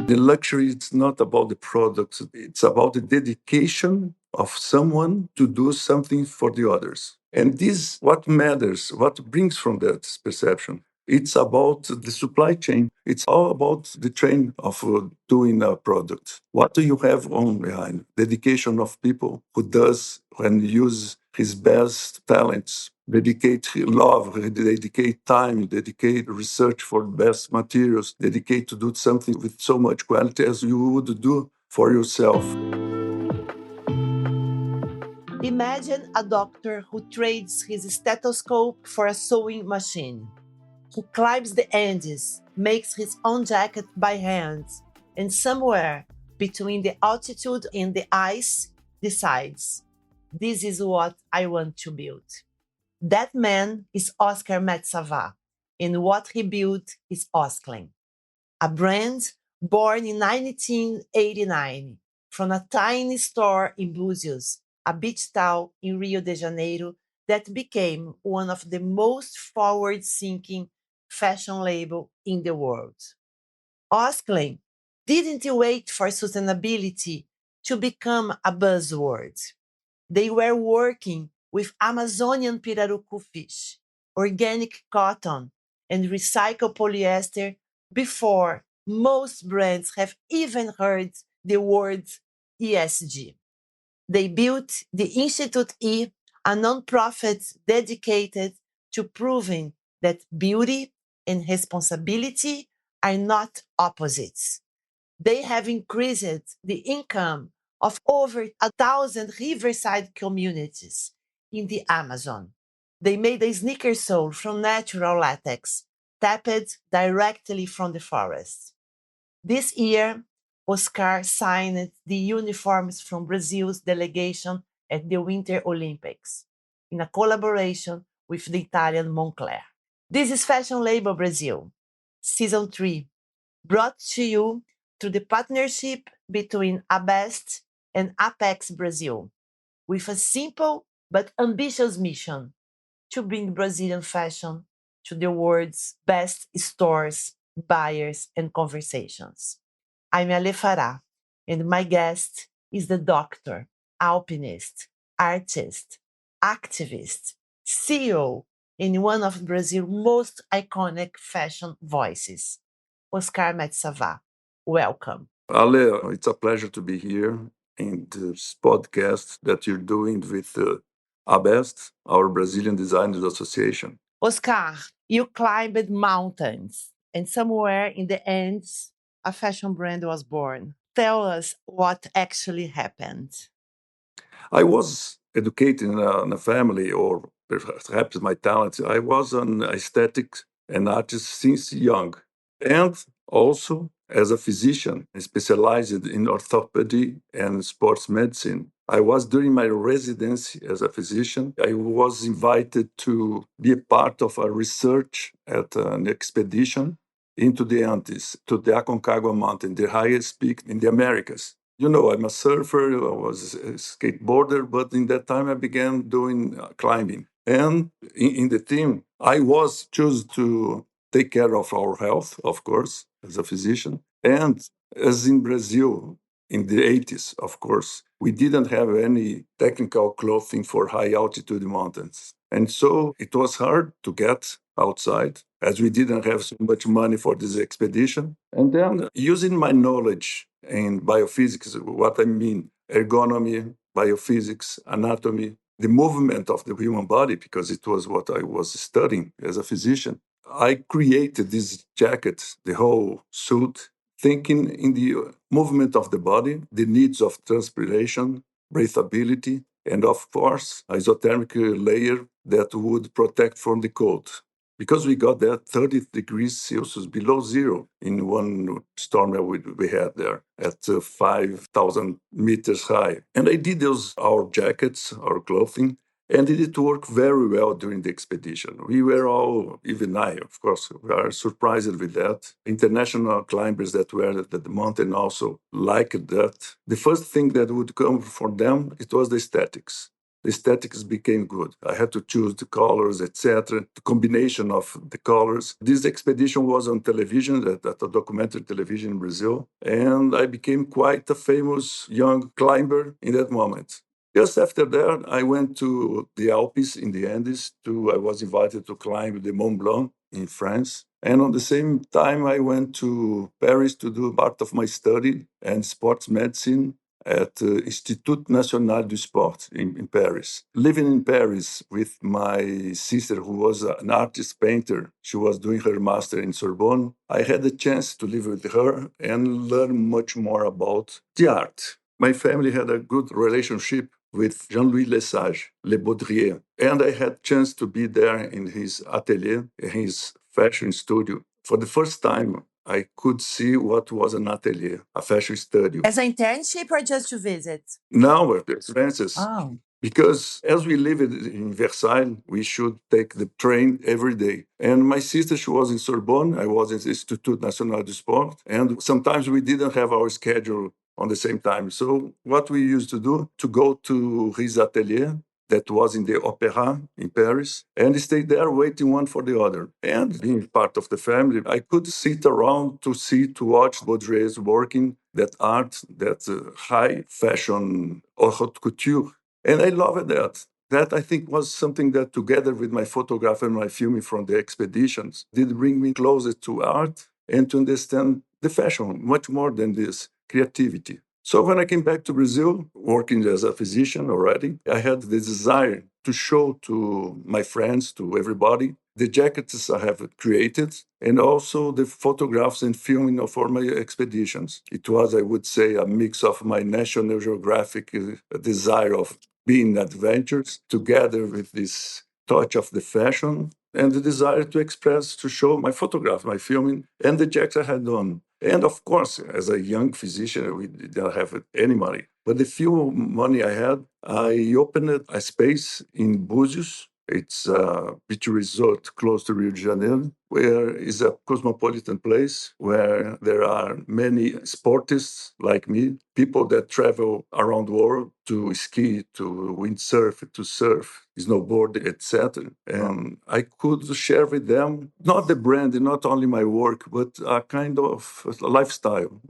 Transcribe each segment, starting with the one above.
The luxury, it's not about the products, it's about the dedication of someone to do something for the others. And this, what matters, what brings from that perception. It's about the supply chain. It's all about the chain of doing a product. What do you have on behind? Dedication of people who does and use his best talents, dedicate love, dedicate time, dedicate research for best materials, dedicate to do something with so much quality as you would do for yourself. Imagine a doctor who trades his stethoscope for a sewing machine, who climbs the Andes, makes his own jacket by hand, and somewhere between the altitude and the ice decides, this is what I want to build. That man is Oskar Metsavaht, and what he built is Osklen, a brand born in 1989 from a tiny store in Búzios, a beach town in Rio de Janeiro that became one of the most forward-thinking fashion label in the world. Osklen didn't wait for sustainability to become a buzzword. They were working with Amazonian pirarucu fish, organic cotton, and recycled polyester before most brands have even heard the word ESG. They built the Institute E, a nonprofit dedicated to proving that beauty and responsibility are not opposites. They have increased the income of over 1,000 riverside communities in the Amazon. They made a sneaker sole from natural latex, tapped directly from the forest. This year, Oskar signed the uniforms from Brazil's delegation at the Winter Olympics in a collaboration with the Italian Moncler. This is Fashion Label Brazil, Season 3, brought to you through the partnership between ABEST and ApexBrasil, with a simple but ambitious mission to bring Brazilian fashion to the world's best stores, buyers, and conversations. I'm Ale Farah, and my guest is the doctor, alpinist, artist, activist, CEO, and one of Brazil's most iconic fashion voices, Oskar Metsavaht. Welcome. Ale, it's a pleasure to be here in this podcast that you're doing with ABEST, our Brazilian Designers Association. Oskar, you climbed mountains, and somewhere in the ends, a fashion brand was born. Tell us what actually happened. I was educated in a family, or perhaps my talent. I was an aesthetic and artist since young. And also, as a physician, I specialized in orthopedy and sports medicine. I was during my residency as a physician, I was invited to be a part of a research at an expedition into the Andes, to the Aconcagua Mountain, the highest peak in the Americas. You know, I'm a surfer, I was a skateboarder, but in that time I began doing climbing. And in the team, I was chosen to take care of our health, of course, as a physician. And as in Brazil, in the 80s, of course, we didn't have any technical clothing for high altitude mountains. And so it was hard to get outside as we didn't have so much money for this expedition. And then using my knowledge in biophysics, what I mean, ergonomy, biophysics, anatomy, the movement of the human body, because it was what I was studying as a physician. I created this jacket, the whole suit, thinking in the movement of the body, the needs of transpiration, breathability, and of course, isothermic layer that would protect from the cold. Because we got that 30 degrees Celsius below zero in one storm that we had there at 5,000 meters high. And I did our jackets, our clothing, and it worked very well during the expedition. We were all, even I, of course, we are surprised with that. International climbers that were at the mountain also liked that. The first thing that would come for them, it was the aesthetics. the aesthetics became good. I had to choose the colors, etc., the combination of the colors. This expedition was on television, at a documentary television in Brazil, and I became quite a famous young climber in that moment. Just after that, I went to the Alps in the Andes. I was invited to climb the Mont Blanc in France. And on the same time, I went to Paris to do part of my study and sports medicine at Institut National du Sport in Paris. Living in Paris with my sister, who was an artist painter, she was doing her master in Sorbonne. I had the chance to live with her and learn much more about the art. My family had a good relationship with Jean-Louis Lesage, Le Baudrier, and I had chance to be there in his atelier, in his fashion studio. For the first time, I could see what was an atelier, a fashion studio. As an internship or just to visit? Now, with the expenses, Oh. because as we live in Versailles, we should take the train every day. And my sister, she was in Sorbonne, I was in Institut National du Sport, and sometimes we didn't have our schedule on the same time. So what we used to do, to go to his atelier, that was in the Opera in Paris, and stay there waiting one for the other. And being part of the family, I could sit around to watch Baudrillard's working, that art, that high fashion or haute couture. And I loved that. That I think was something that, together with my photograph and my filming from the expeditions, did bring me closer to art and to understand the fashion much more than this creativity. So when I came back to Brazil, working as a physician already, I had the desire to show to my friends, to everybody, the jackets I have created and also the photographs and filming for my expeditions. It was, I would say, a mix of my National Geographic desire of being adventures together with this touch of the fashion and the desire to express, to show my photograph, my filming, and the jackets I had done. And of course, as a young physician, we didn't have any money. But the few money I had, I opened a space in Búzios. It's a beach resort close to Rio de Janeiro, where is a cosmopolitan place where there are many sportists like me, people that travel around the world to ski, to windsurf, to surf, snowboard, etc. And I could share with them not the brand, not only my work, but a kind of a lifestyle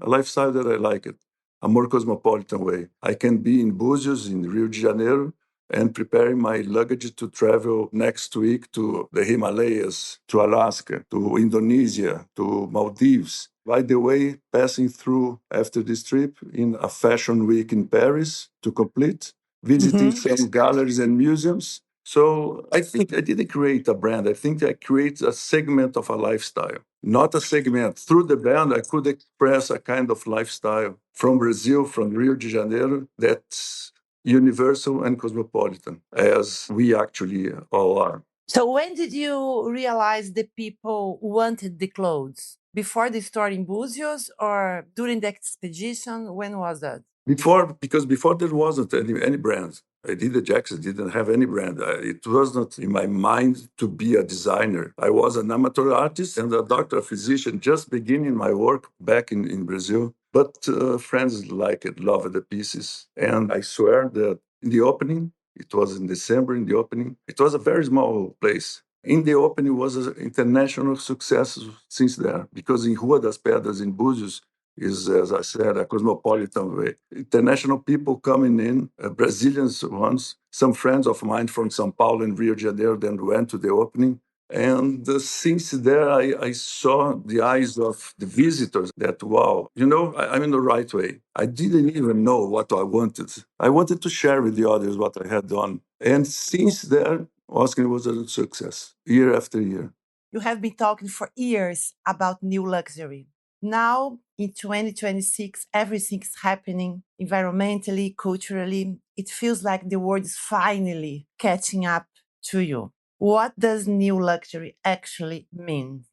that I like it, a more cosmopolitan way. I can be in Búzios, in Rio de Janeiro, and preparing my luggage to travel next week to the Himalayas, to Alaska, to Indonesia, to Maldives. By the way, passing through after this trip in a fashion week in Paris to complete, visiting some galleries and museums. So I think I didn't create a brand. I think I create a segment of a lifestyle, not a segment. Through the brand, I could express a kind of lifestyle from Brazil, from Rio de Janeiro, that's universal and cosmopolitan, as we actually all are. So when did you realize the people wanted the clothes? Before the store in Búzios or during the expedition? When was that? Because before there wasn't any brand. I did the jackets, didn't have any brand. It was not in my mind to be a designer. I was an amateur artist and a doctor, a physician, just beginning my work back in Brazil. But friends like it, loved the pieces. And I swear that in the opening, it was in December in the opening, it was a very small place. In the opening was an international success since there, because in Rua das Pedras in Búzios, is, as I said, a cosmopolitan way. International people coming in, Brazilians ones, some friends of mine from São Paulo and Rio de Janeiro then went to the opening. And since there, I saw the eyes of the visitors that, wow, I'm in the right way. I didn't even know what I wanted. I wanted to share with the others what I had done. And since there, Osklen was a success, year after year. You have been talking for years about new luxury. Now, in 2026, everything's happening environmentally, culturally. It feels like the world is finally catching up to you. What does new luxury actually mean?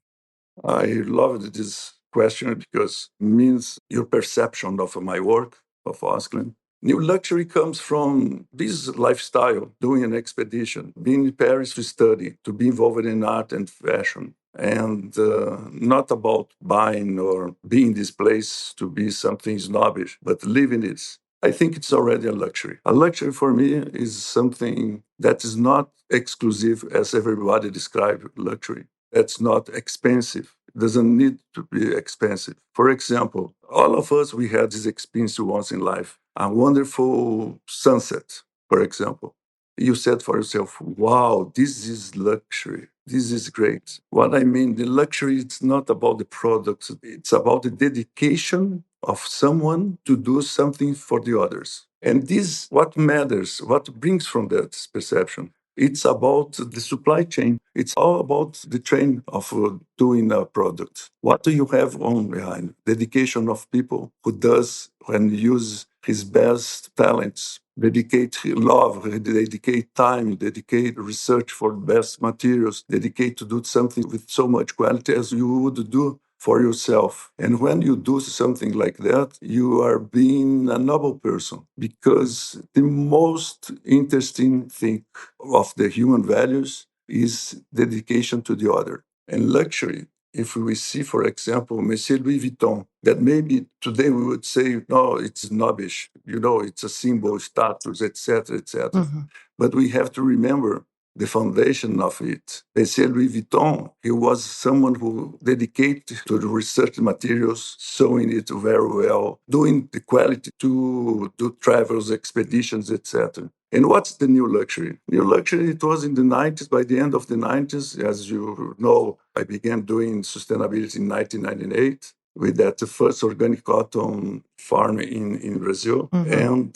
I loved this question because it means your perception of my work, of Osklen. New luxury comes from this lifestyle, doing an expedition, being in Paris to study, to be involved in art and fashion, and not about buying or being this place to be something snobbish, but living it. I think it's already a luxury. A luxury for me is something that is not exclusive as everybody describes luxury. That's not expensive. It doesn't need to be expensive. For example, all of us, we had this experience once in life, a wonderful sunset, for example. You said for yourself, wow, this is luxury. This is great. What I mean, the luxury, it's not about the products, it's about the dedication of someone to do something for the others. And this, what matters, what brings from that perception. It's about the supply chain. It's all about the chain of doing a product. What do you have on behind? Dedication of people who does and use his best talents, dedicate love, dedicate time, dedicate research for best materials, dedicate to do something with so much quality as you would do for yourself. And when you do something like that, you are being a noble person because the most interesting thing of the human values is dedication to the other. And luxury, if we see, for example, Monsieur Louis Vuitton, that maybe today we would say, no, it's snobbish, it's a symbol, status, etc., etc. But we have to remember the foundation of it. They said Louis Vuitton, he was someone who dedicated to the research materials, sewing it very well, doing the quality to do travels, expeditions, etc. And what's the new luxury? New luxury, it was in the 90s, by the end of the 90s. As you know, I began doing sustainability in 1998 with that first organic cotton farm in Brazil. And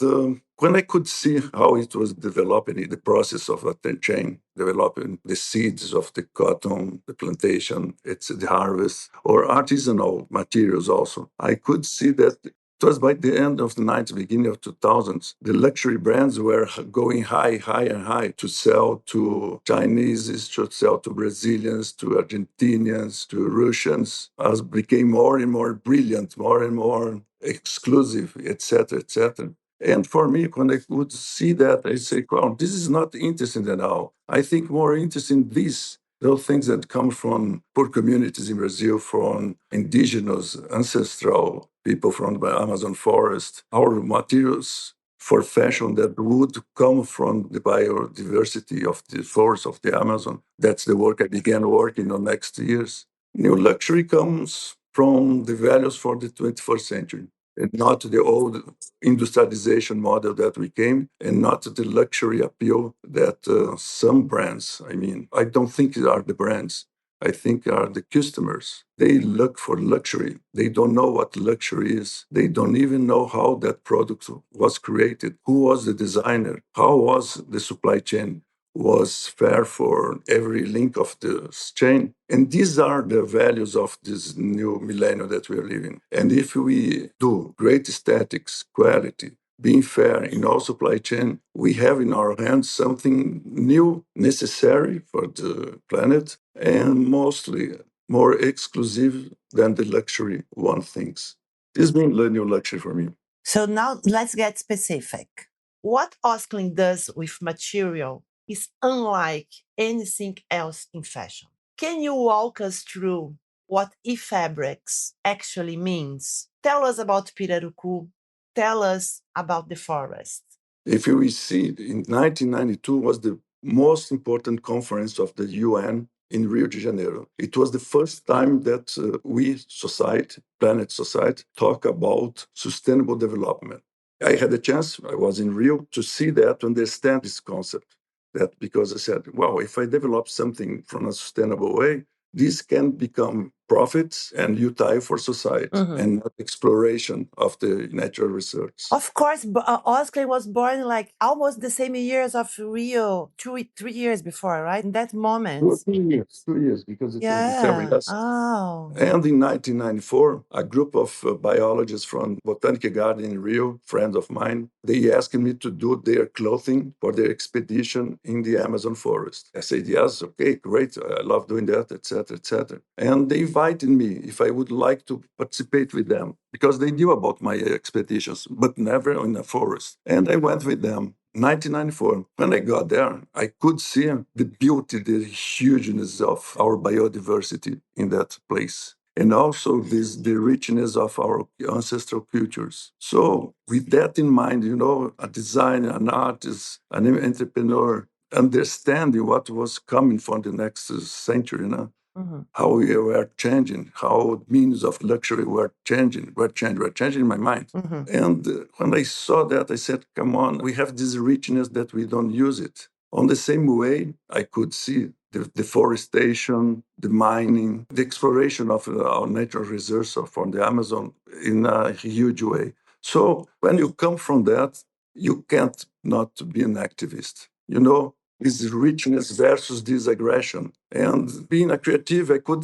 when I could see how it was developing, the process of a chain, developing the seeds of the cotton, the plantation, it's the harvest, or artisanal materials also, I could see that it was by the end of the 90s, beginning of 2000s, the luxury brands were going high, high, and high to sell to Chinese, to sell to Brazilians, to Argentinians, to Russians, as became more and more brilliant, more and more exclusive, etc., etc. And for me, when I would see that, I say, well, this is not interesting at all. I think more interesting this, those things that come from poor communities in Brazil, from indigenous, ancestral people from the Amazon forest, our materials for fashion that would come from the biodiversity of the forest of the Amazon. That's the work I began working on next years. New luxury comes from the values for the 21st century and not the old industrialization model that we came, and not the luxury appeal that some brands, I mean, I don't think they are the brands. I think are the customers. They look for luxury. They don't know what luxury is. They don't even know how that product was created. Who was the designer? How was the supply chain? Was fair for every link of the chain. And these are the values of this new millennium that we are living. And if we do great aesthetics, quality, being fair in our supply chain, we have in our hands something new, necessary for the planet, and mostly more exclusive than the luxury one thinks. This has been the new luxury for me. So now let's get specific. What Osklen does with material is unlike anything else in fashion. Can you walk us through what e-fabrics actually means? Tell us about Pirarucu. Tell us about the forest. If you see, in 1992 was the most important conference of the UN in Rio de Janeiro. It was the first time that we, society, planet society, talk about sustainable development. I had a chance, I was in Rio, to see that, to understand this concept. That because I said, well, if I develop something from a sustainable way, this can become profits and utility for society and not exploration of the natural resource. Of course, Osklen was born like almost the same years of Rio, 3 years before, right? In that moment. 2 years, because it was December. Yes. Oh. And in 1994, a group of biologists from Botanic Garden in Rio, friends of mine, they asked me to do their clothing for their expedition in the Amazon forest. I said, yes, okay, great. I love doing that, etc., etc. And they invited me if I would like to participate with them because they knew about my expeditions, but never in a forest. And I went with them. 1994, when I got there, I could see the beauty, the hugeness of our biodiversity in that place. and also the richness of our ancestral cultures. So, with that in mind, a designer, an artist, an entrepreneur, understanding what was coming for the next century, how we were changing, how means of luxury were changing in my mind. And when I saw that, I said, come on, we have this richness that we don't use it. On the same way, I could see the deforestation, the mining, the exploration of our natural resources from the Amazon in a huge way. So when you come from that, you can't not be an activist. This richness versus this aggression. And being a creative, I could,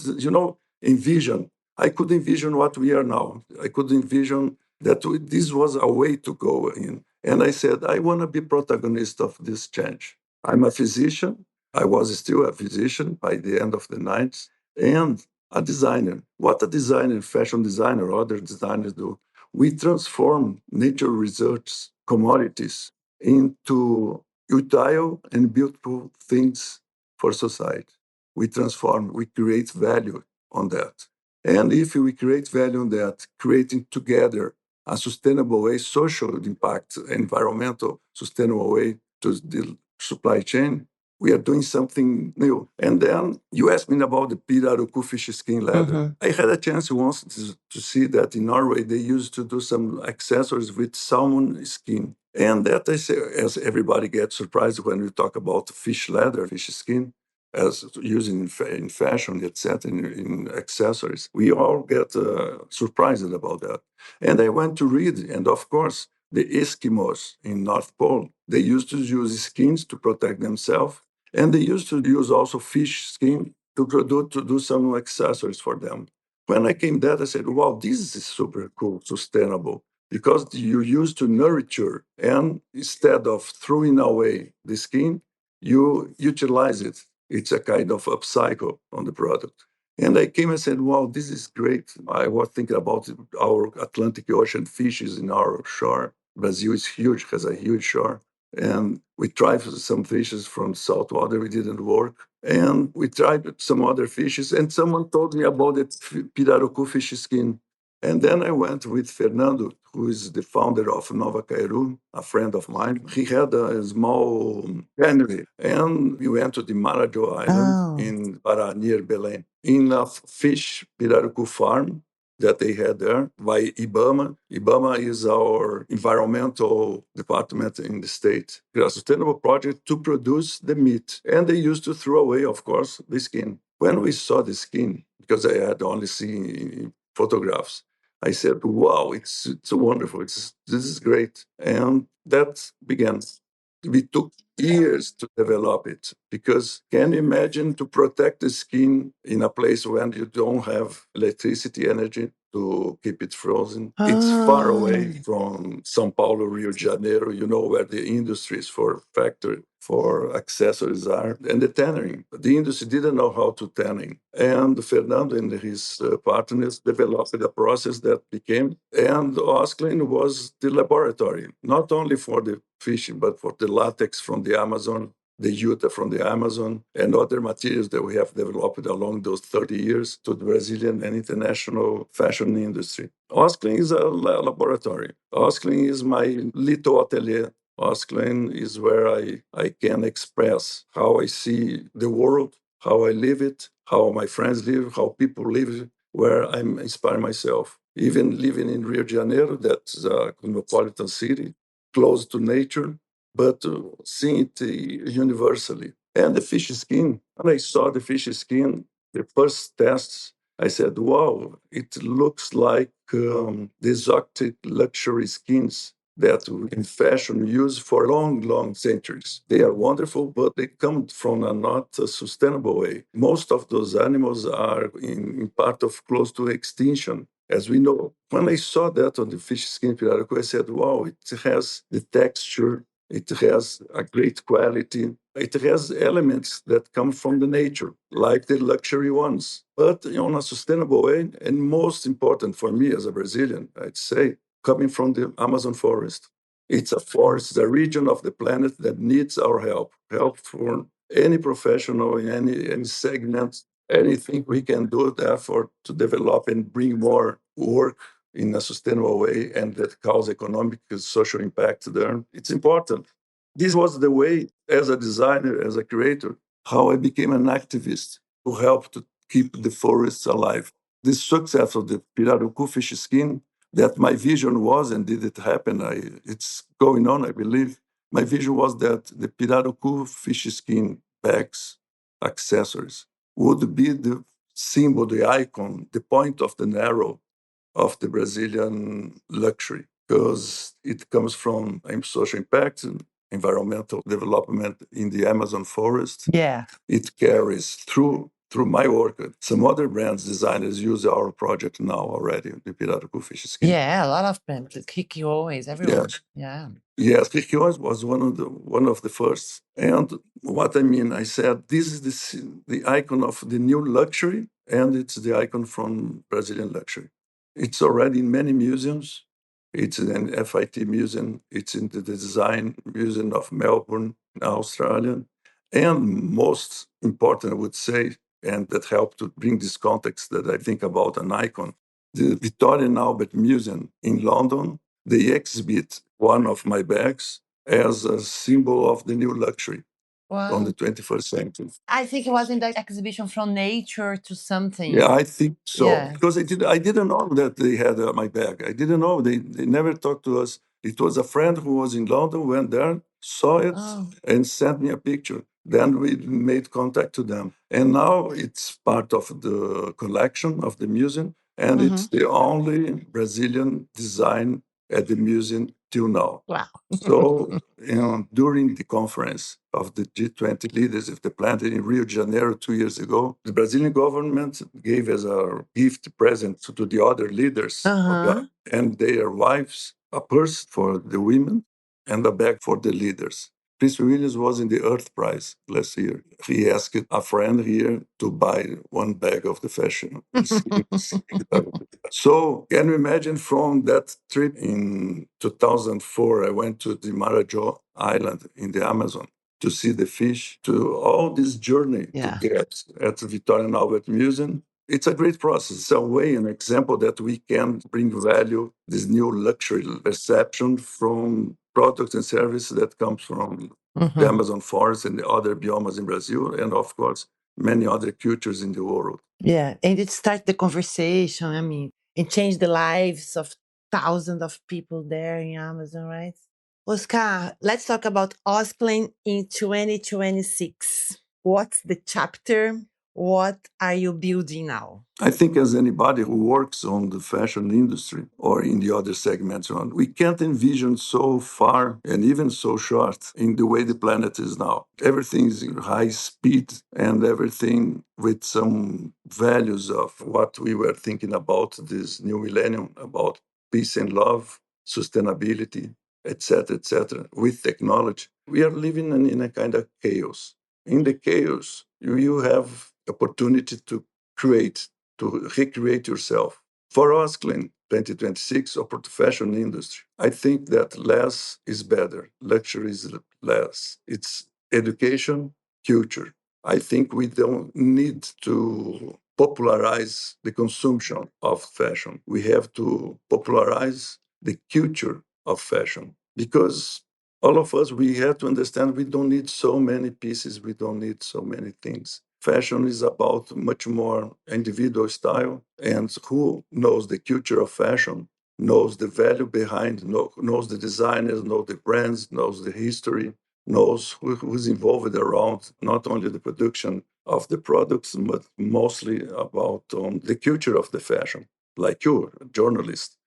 envision. I could envision what we are now. I could envision that this was a way to go in. And I said, I want to be protagonist of this change. I'm a physician. I was still a physician by the end of the 90s and a designer. What a designer, fashion designer, other designers do. We transform nature research commodities into utile and beautiful things for society. We transform, we create value on that. And if we create value on that, creating together a sustainable way, social impact, environmental sustainable way to the supply chain, we are doing something new. And then you asked me about the pirarucu fish skin leather. I had a chance once to see that in Norway they used to do some accessories with salmon skin. And that I say, as everybody gets surprised when we talk about fish leather, fish skin, as using in fashion, etc., in accessories. We all get surprised about that. And I went to read, and of course, the Eskimos in North Pole, they used to use skins to protect themselves, and they used to use also fish skin to do some accessories for them. When I came there, I said, wow, this is super cool, sustainable, because you used to nurture, and instead of throwing away the skin, you utilize it. It's a kind of upcycle on the product. And I came and said, wow, this is great. I was thinking about our Atlantic Ocean fishes in our shore. Brazil is huge, has a huge shore. And we tried some fishes from saltwater, it didn't work. And we tried some other fishes, and someone told me about the pirarucu fish skin. And then I went with Fernando, who is the founder of Nova Cairu, a friend of mine. He had a small cannery, and we went to the Marajo Island in Pará, near Belém, in a fish pirarucu farm that they had there by IBAMA. IBAMA is our environmental department in the state. A sustainable project to produce the meat. And they used to throw away, of course, the skin. When we saw the skin, because I had only seen photographs, I said, wow, it's wonderful. This is great. And that began. We took years to develop it because can you imagine to protect the skin in a place when you don't have electricity energy to keep it frozen? It's far away from São Paulo, Rio de Janeiro, where the industries for factory, for accessories are, and the tanning. The industry didn't know how to tanning. And Fernando and his partners developed a process that became, and Osklen was the laboratory, not only for the fishing, but for the latex from the Amazon, the Utah from the Amazon, and other materials that we have developed along those 30 years to the Brazilian and international fashion industry. Osklen is a laboratory. Osklen is my little atelier. Osklen is where I can express how I see the world, how I live it, how my friends live, how people live, where I'm inspiring myself. Even living in Rio de Janeiro, that's a cosmopolitan city, close to nature, but seeing it universally. And the fish skin, when I saw the fish skin, the first tests, I said, wow, it looks like the exotic luxury skins that we in fashion use for long, long centuries. They are wonderful, but they come from a not sustainable way. Most of those animals are in part of close to extinction, as we know. When I saw that on the fish skin pirarucu, I said, wow, it has the texture, it has a great quality. It has elements that come from the nature, like the luxury ones, but in a sustainable way. And most important for me as a Brazilian, I'd say, coming from the Amazon forest. It's a forest, it's a region of the planet that needs our help, help for any professional in any segment anything we can do, therefore, to develop and bring more work in a sustainable way and that cause economic and social impact there, it's important. This was the way, as a designer, as a creator, how I became an activist to help to keep the forests alive. The success of the Pirarucu fish skin, that my vision was, and did it happen? It's going on, I believe. My vision was that the Pirarucu fish skin bags, accessories, would be the symbol, the icon, the point of the arrow of the Brazilian luxury, because it comes from social impact and environmental development in the Amazon forest. Yeah. It carries through my work. Some other brands designers use our project now already, the Pirarucu fish skin. Yeah, a lot of them. Kiki always, everyone. Yeah. Yes, Ricky was one of the first. And what I mean, I said this is the icon of the new luxury, and it's the icon from Brazilian luxury. It's already in many museums. It's in an FIT museum. It's in the Design Museum of Melbourne, Australia. And most important, I would say, and that helped to bring this context that I think about an icon, the Victoria and Albert Museum in London, they exhibit one of my bags as a symbol of the new luxury on the 21st century. I think it was in the exhibition from nature to something. Yeah, I think so. Yeah. Because I didn't know that they had my bag. I didn't know. They never talked to us. It was a friend who was in London, went there, saw it, and sent me a picture. Then we made contact to them. And now it's part of the collection of the museum. And it's the only Brazilian design at the museum till now. Wow. So, during the conference of the G20 leaders of the planet in Rio de Janeiro 2 years ago, the Brazilian government gave as a gift present to the other leaders and their wives a purse for the women and a bag for the leaders. Prince Williams was in the Earth Prize last year. He asked a friend here to buy one bag of the fashion. So, can you imagine from that trip in 2004, I went to the Marajó Island in the Amazon to see the fish, to all this journey to get at the Victoria and Albert Museum. It's a great process. It's a way, an example that we can bring value, this new luxury perception from products and services that comes from the Amazon forest and the other biomes in Brazil, and of course, many other cultures in the world. Yeah, and it started the conversation. I mean, it changed the lives of thousands of people there in Amazon, right? Oscar, let's talk about Osklen in 2026. What's the chapter? What are you building now? I think as anybody who works on the fashion industry or in the other segments around, we can't envision so far and even so short in the way the planet is now. Everything is in high speed and everything with some values of what we were thinking about this new millennium, about peace and love, sustainability, etc., with technology. We are living in a kind of chaos. In the chaos, you have opportunity to create, to recreate yourself. For Osklen 2026 or for the fashion industry, I think that less is better. Luxury is less. It's education, culture. I think we don't need to popularize the consumption of fashion. We have to popularize the culture of fashion because all of us, we have to understand we don't need so many pieces, we don't need so many things. Fashion is about much more individual style, and who knows the culture of fashion, knows the value behind, knows the designers, knows the brands, knows the history, knows who's involved around not only the production of the products, but mostly about the culture of the fashion, like you, a journalist.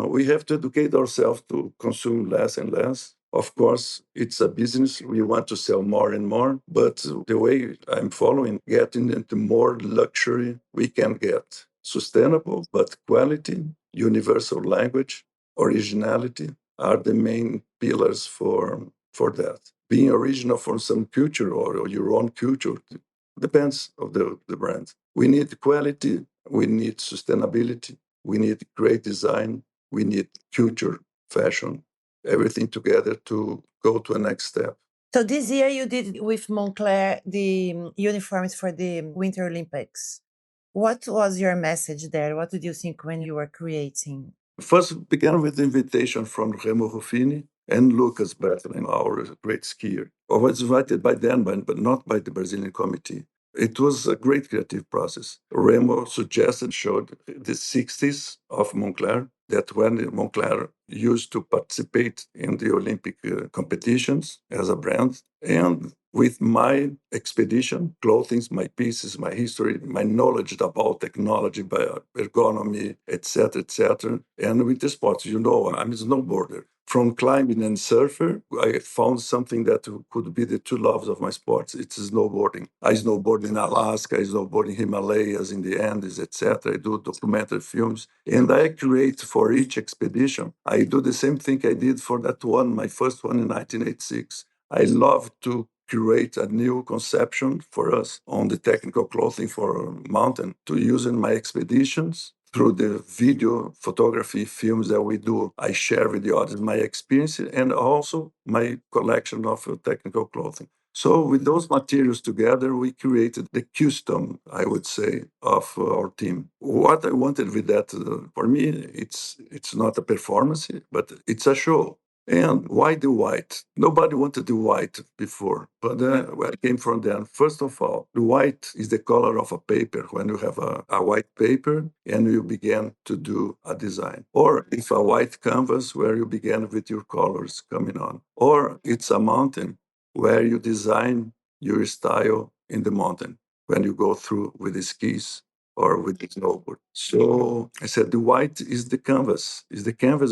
We have to educate ourselves to consume less and less. Of course, it's a business. We want to sell more and more. But the way I'm following, getting into more luxury we can get. Sustainable, but quality, universal language, originality are the main pillars for that. Being original from some culture or your own culture depends of the brand. We need quality, we need sustainability, we need great design, we need culture, fashion, everything together to go to a next step. So this year you did with Moncler the uniforms for the Winter Olympics. What was your message there? What did you think when you were creating? First began with the invitation from Remo Ruffini and Lucas Bertolin, our great skier. I was invited by them, but not by the Brazilian committee. It was a great creative process. Remo suggested, showed the 60s of Moncler, that when Moncler used to participate in the Olympic competitions as a brand, and with my expedition, clothing, my pieces, my history, my knowledge about technology, ergonomy, etc., and with the sports, I'm a snowboarder. From climbing and surfer, I found something that could be the two loves of my sports. It's snowboarding. I snowboard in Alaska, I snowboard in Himalayas, in the Andes, etc. I do documentary films, and I create for each expedition. I do the same thing I did for that one, my first one in 1986. I love to create a new conception for us on the technical clothing for mountain to use in my expeditions through the video photography films that we do. I share with the audience my experience and also my collection of technical clothing. So with those materials together, we created the custom, I would say, of our team. What I wanted with that, for me, it's not a performance, but it's a show. And why the white? Nobody wanted the white before, but where it came from then. First of all, the white is the color of a paper. When you have a white paper and you begin to do a design, or it's a white canvas where you begin with your colors coming on, or it's a mountain where you design your style in the mountain when you go through with the skis or with the snowboard. So I said the white is the canvas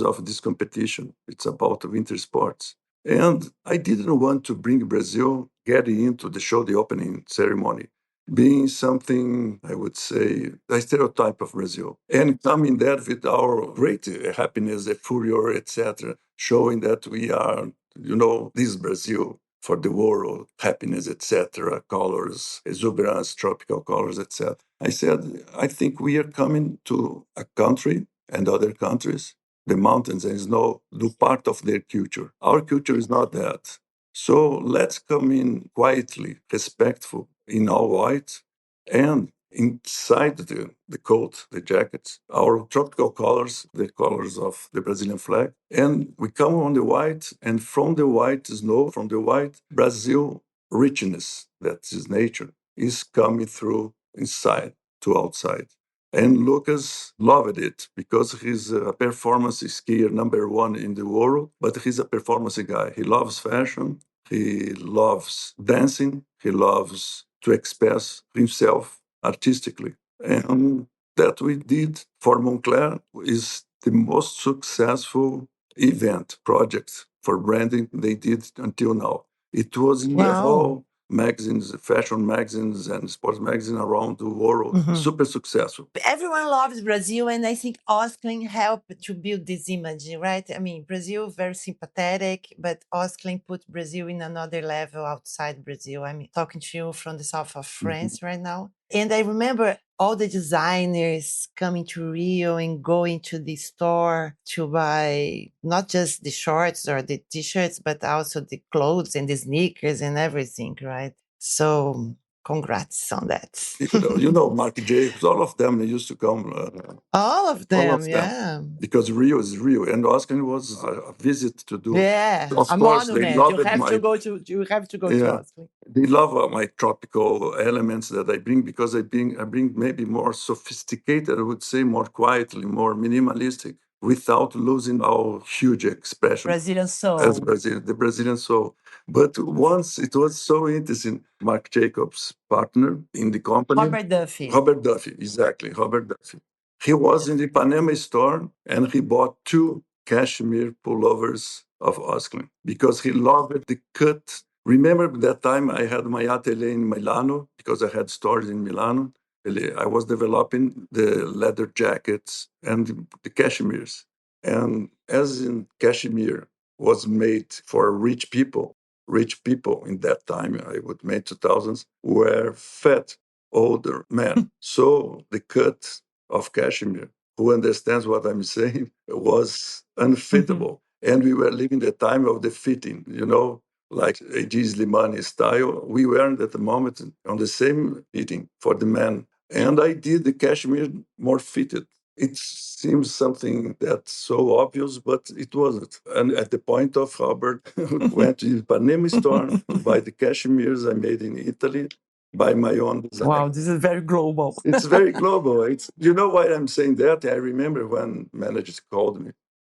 of this competition. It's about winter sports. And I didn't want to bring Brazil getting into the show, the opening ceremony, being something, I would say, a stereotype of Brazil. And coming there with our great happiness, the furor, etc., showing that we are, this is Brazil for the world, happiness, etc., colors, exuberance, tropical colors, etc. I said, I think we are coming to a country and other countries. The mountains and snow do part of their culture. Our culture is not that. So let's come in quietly, respectful, in all white, and inside the coat, the jackets, our tropical colors, the colors of the Brazilian flag. And we come on the white, and from the white snow, from the white Brazil richness, that is nature, is coming through inside to outside. And Lucas loved it because he's a performance skier number one in the world, but he's a performance guy. He loves fashion, he loves dancing, he loves to express himself artistically. And that we did for Moncler is the most successful event project for branding they did until now. It was in the whole magazines, fashion magazines and sports magazines around the world. Super successful. Everyone loves Brazil, and I think Osklen helped to build this image, right? I mean, Brazil very sympathetic, but Osklen put Brazil in another level outside Brazil. I'm talking to you from the south of France right now, and I remember all the designers coming to Rio and going to the store to buy not just the shorts or the t-shirts, but also the clothes and the sneakers and everything, right? So congrats on that. Mark Jacobs, all of them they used to come. All of All them, of them. yeah. Because Rio is Rio, and Osklen was a visit to do. Yeah, Of a course, they monument. loved You have to go to yeah, Osklen. they love my tropical elements that I bring because I bring maybe more sophisticated, I would say, more quietly, more minimalistic, without losing our huge expression Brazilian as soul. the Brazilian soul. But once it was so interesting, Marc Jacobs' partner in the company, Robert Duffy. Robert Duffy, exactly, Robert Duffy. He was in the Panama store and he bought two cashmere pullovers of Osklen because he loved the cut. Remember that time I had my atelier in Milano because I had stores in Milano. I was developing the leather jackets and the cashmeres. And as in cashmere was made for rich people in that time, I would make 2000s, were fat, older men. So the cut of cashmere, who understands what I'm saying, was unfittable. And we were living the time of the fitting, like a Slimani style. We weren't at the moment on the same fitting for the men. And I did the cashmere more fitted. It seems something that's so obvious, but it wasn't. And at the point of Robert went to the Ipanema store to buy the cashmeres I made in Italy by my own design. Wow, this is very global. It's very global. It's, you know why I'm saying that? I remember when managers called me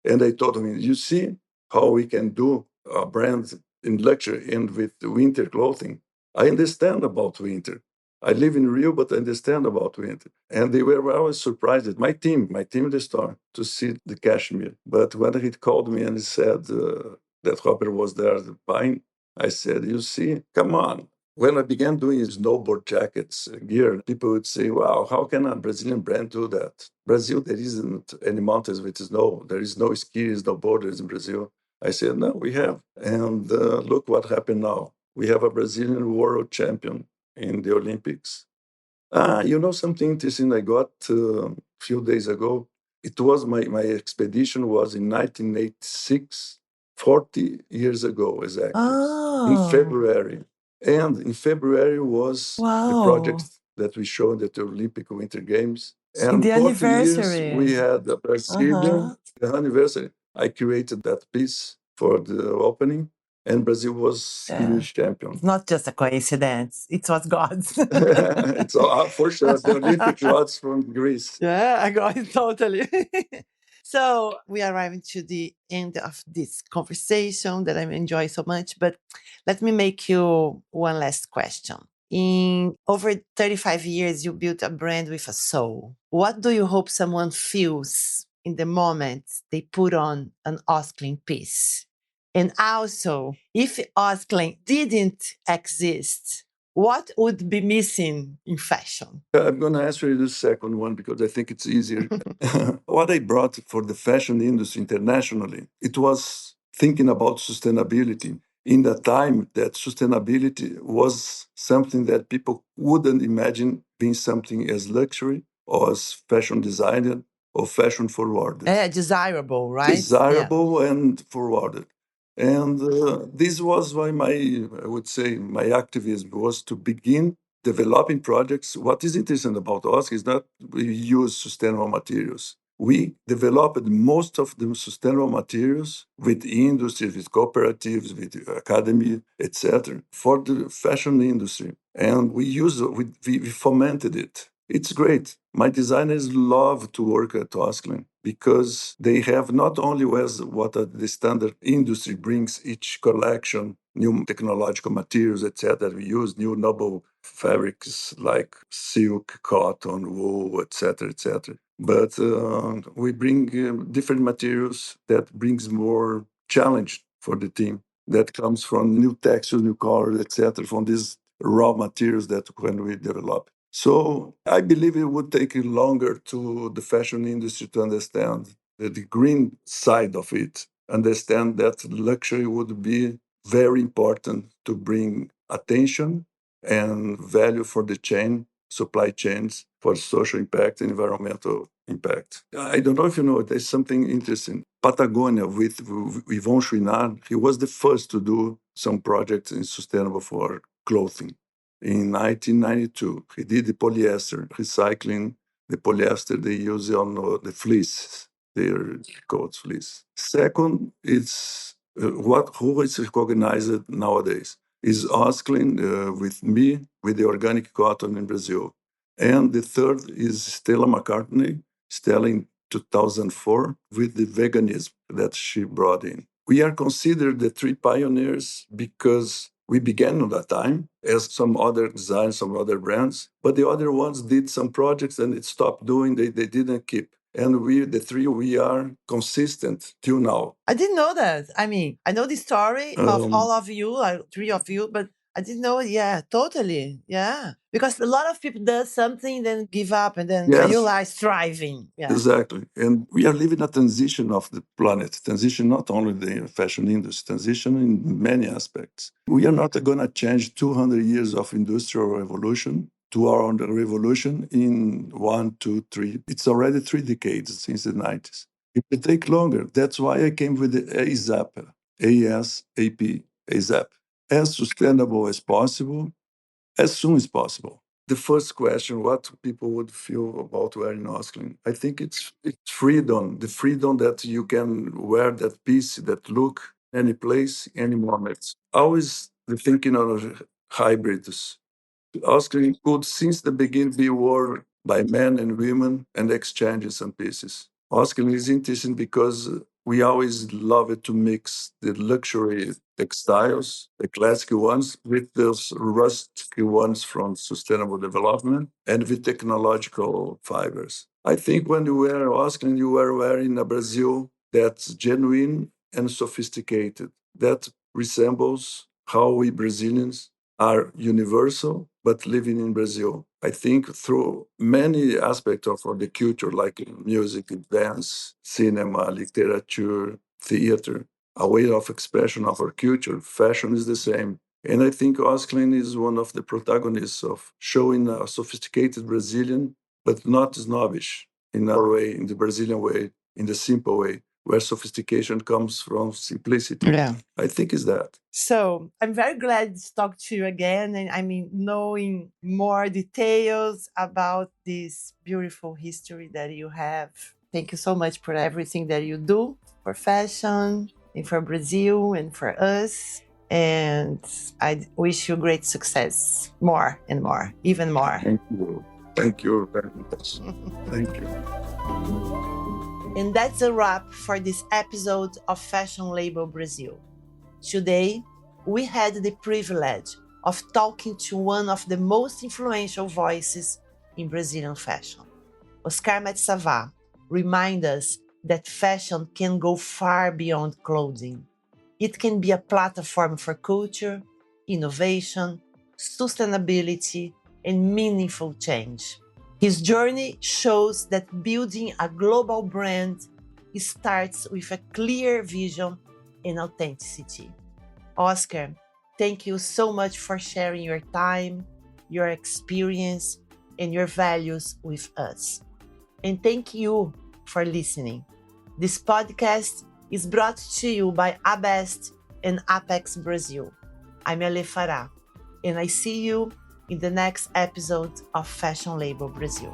and they told me, you see how we can do a brand in luxury and with winter clothing. I understand about winter. I live in Rio, but I understand about winter. And they were always surprised. My team in the store, to see the cashmere. But when he called me and he said that Robert was there buying, I said, you see, come on. When I began doing snowboard jackets gear, people would say, wow, how can a Brazilian brand do that? Brazil, there isn't any mountains with snow. There is no skiers, no borders in Brazil. I said, no, we have. And look what happened now. We have a Brazilian world champion in the Olympics. You know something interesting I got a few days ago? It was my expedition was in 1986, 40 years ago exactly, in February. And in February was the project that we showed at the Olympic Winter Games. And the 40 years anniversary. we had the Brazilian the anniversary. I created that piece for the opening, and Brazil was English champion. It's not just a coincidence. It was God's. It's for sure the Olympic gods from Greece. Yeah, I got it totally. So we are arriving to the end of this conversation that I'm enjoying so much. But let me make you one last question. In over 35 years, you built a brand with a soul. What do you hope someone feels in the moment they put on an Osklen piece? And also, if Osklen didn't exist, what would be missing in fashion? I'm going to answer the second one because I think it's easier. What I brought for the fashion industry internationally, it was thinking about sustainability in the time that sustainability was something that people wouldn't imagine being something as luxury or as fashion designer or fashion forwarded. Desirable, right? Desirable and forwarded. And this was why I would say, my activism was to begin developing projects. What is interesting about us is that we use sustainable materials. We developed most of the sustainable materials with industries, with cooperatives, with academy, etc., for the fashion industry. And we fomented it. It's great. My designers love to work at Osklen because they have not only what the standard industry brings each collection, new technological materials, etc. We use new noble fabrics like silk, cotton, wool, etc., etc. But we bring different materials that brings more challenge for the team. That comes from new textures, new colors, etc. From these raw materials that when we develop. So I believe it would take longer to the fashion industry to understand the green side of it, understand that luxury would be very important to bring attention and value for the supply chains, for social impact and environmental impact. I don't know if you know, there's something interesting. Patagonia with Yvon Chouinard, he was the first to do some projects in sustainable for clothing. In 1992, he did the polyester, recycling the polyester they use on the fleece, their coat fleece. Second, it's who is recognized nowadays is Osklen with me, with the organic cotton in Brazil. And the third is Stella McCartney, Stella in 2004, with the veganism that she brought in. We are considered the three pioneers because we began at that time as some other designs, some other brands, but the other ones did some projects and it stopped doing, they didn't keep. And we are consistent till now. I didn't know that. I mean, I know the story of all of you, three of you, but I didn't know. Yeah, totally. Yeah. Because a lot of people does something, then give up, and then Yes. you are striving. Yeah. Exactly. And we are living a transition of the planet, transition not only the fashion industry, transition in many aspects. We are not going to change 200 years of industrial revolution to our own revolution in 1, 2, 3. It's already 3 decades since the 90s. It will take longer. That's why I came with the ASAP, ASAP, ASAP. as sustainable as possible, as soon as possible. The first question, what people would feel about wearing Osklen. I think it's freedom, the freedom that you can wear that piece, that look, any place, any moment. Always the thinking of hybrids. Osklen could, since the beginning, be worn by men and women and exchanges and pieces. Osklen is interesting because we always love it to mix the luxury textiles, the classic ones, with those rustic ones from sustainable development and with technological fibers. I think when you wear Osklen, you are wearing a Brazil that's genuine and sophisticated, that resembles how we Brazilians are universal, but living in Brazil. I think through many aspects of the culture, like music, dance, cinema, literature, theater, a way of expression of our culture, fashion is the same. And I think Osklen is one of the protagonists of showing a sophisticated Brazilian, but not snobbish in our way, in the Brazilian way, in the simple way, where sophistication comes from simplicity. Yeah. I think is that. So I'm very glad to talk to you again. And I mean, knowing more details about this beautiful history that you have. Thank you so much for everything that you do for fashion and for Brazil and for us. And I wish you great success, more and more, even more. Thank you. Thank you very much. Thank you. And that's a wrap for this episode of Fashion Label Brazil. Today, we had the privilege of talking to one of the most influential voices in Brazilian fashion. Oskar Metsavaht reminds us that fashion can go far beyond clothing. It can be a platform for culture, innovation, sustainability, and meaningful change. His journey shows that building a global brand starts with a clear vision and authenticity. Oskar, thank you so much for sharing your time, your experience, and your values with us. And thank you for listening. This podcast is brought to you by ABEST and ApexBrasil. I'm Ale Farah, and I see you in the next episode of Fashion Label Brazil.